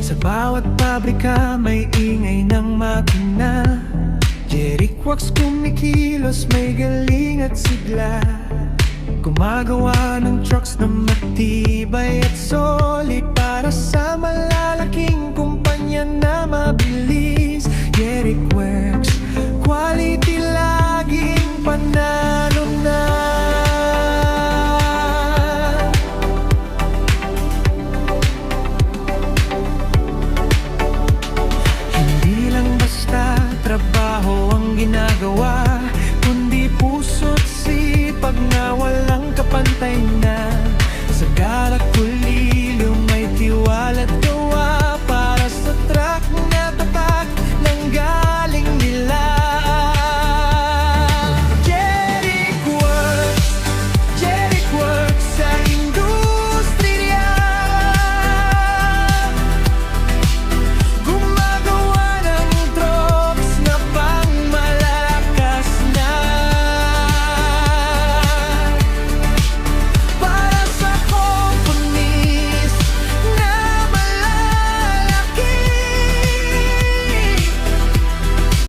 Sa bawat pabrika may ingay ng makina. Jeric Works kumikilos, may galing at sigla. Gumagawa ng trucks na matibay at solid para sa malalaking kumpanya na mabilis. Jeric Works, quality laging panalo na. Hindi lang basta trabaho ang ginagawa, kundi puso't sipag na walang kapantay